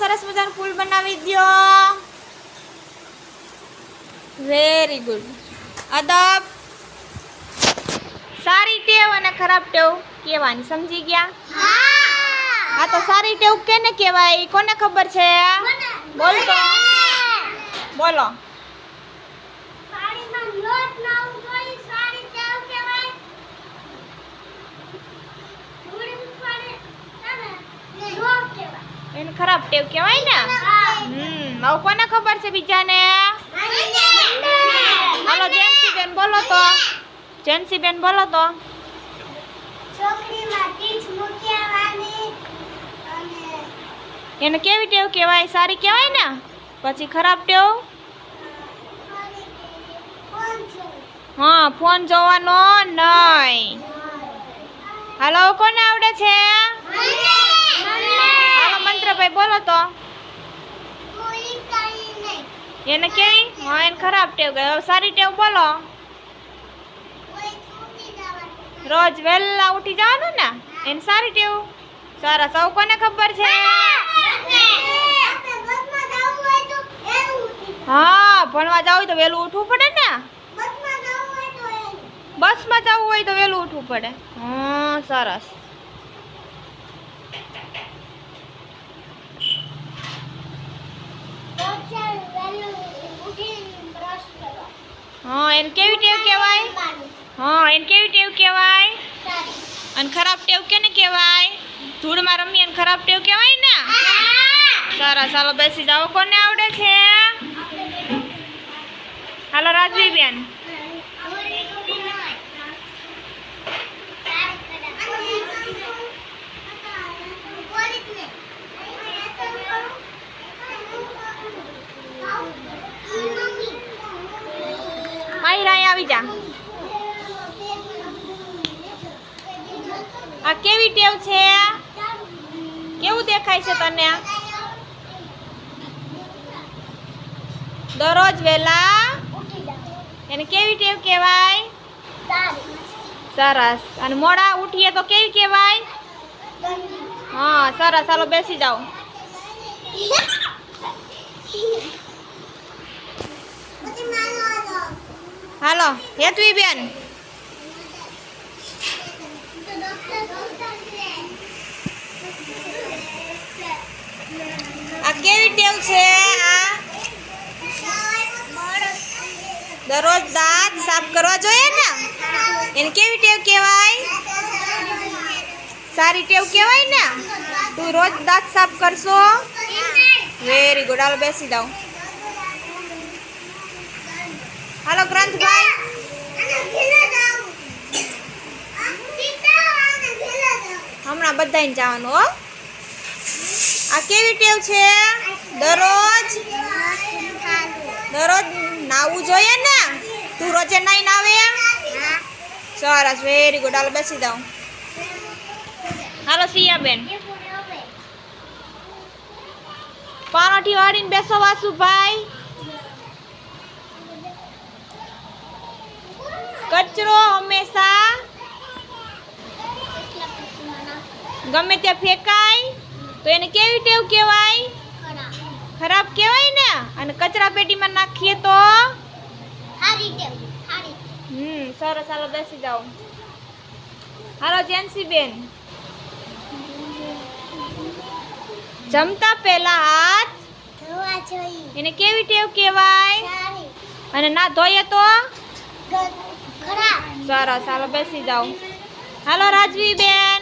સરસ મજાનું ફૂલ બનાવી દો. Very good. અદબ. સારી ટેવ અને ખરાબ ટેવ કહેવાની સમજી ગયા? હા તો સારી ટેવ કેને કહેવાય? કોને ખબર છે? બોલ તો. બોલો. એને ખરાબ ટેવ કહેવાય ને. હવે કોને ખબર છે બીજાને? હાલો જેન્સી બેન બોલો તો. જેન્સી બેન બોલો તો. એને કેવી ટેવ કહેવાય? સારી કહેવાય ને. પછી ખરાબ ટેવ? હા, ફોન જોવાનો નહીં. હાલો કોને આવડે છે? હાલો મંત્રભાઈ બોલો તો. એને કેવી? હા એને ખરાબ ટેવ કહેવાય. સારી ટેવ બોલો. રોજ વહેલા ઉઠી જવાનું ને, એને સારી ટેવ. સરસ. સૌ કોને ખબર છે? હા, ભણવા જવું હોય તો વહેલું ઉઠવું પડે ને. બસમાં જવું હોય તો વહેલું ઉઠવું પડે. હા સરસ. હા એને કેવી ટેવ કહેવાય? હા એને કેવી ટેવ કહેવાય? અને ખરાબ ટેવ કેને કહેવાય? ધૂળમાં રમી અને ખરાબ ટેવ કહેવાય ને. સરસ. હાલો બેસી જાઓ. કોને આવડે છે? હાલો રાજવી બેન. માહિરા આવી જા. આ કેવી ટેવ છે? કેવું દેખાય છે તને? દરરોજ વહેલા એને કેવી ટેવ કહેવાય? સરસ. અને મોડા ઉઠીએ તો કેવી કહેવાય? હા સરસ. હાલો બેસી જાઓ. હાલો હેતવી બેન. આ કેવી ટેવ છે? આ દરરોજ દાંત સાફ કરવા જોઈએ ને. એને કેવી ટેવ કહેવાય? સારી ટેવ કહેવાય ને. તું રોજ દાંત સાફ કરશો? Very good. હાલો બેસી જાઓ. હાલો ગ્રંથભાઈ. હમણાં બધાને જવાનું હો. આ કેવી ટેવ છે? દરરોજ નાવું જોઈએ ને. તું રોજે નાઈને આવે? સરસ. Very good. હાલો બેસી જાઓ. હાલો સિયાબેન. પારોઠી વાળીને બેસો વાસુભાઈ. કચરો હંમેશા ગમે ત્યાં ફેંકાય તો એને કેવી ટેવ કહેવાય? ખરાબ કહેવાય ને. અને કચરા પેટીમાં નાખીએ તો સરસ. હાલો બેસી જાઓ. હાલો જેન્સી બેન. જમતા પહેલા હાથ ધોવા જોઈએ. એને કેવી ટેવ કહેવાય? અને ના ધોઈએ તો ખરાબ. સરસ. હાલો બેસી જાઓ. હાલો રાજવી બેન.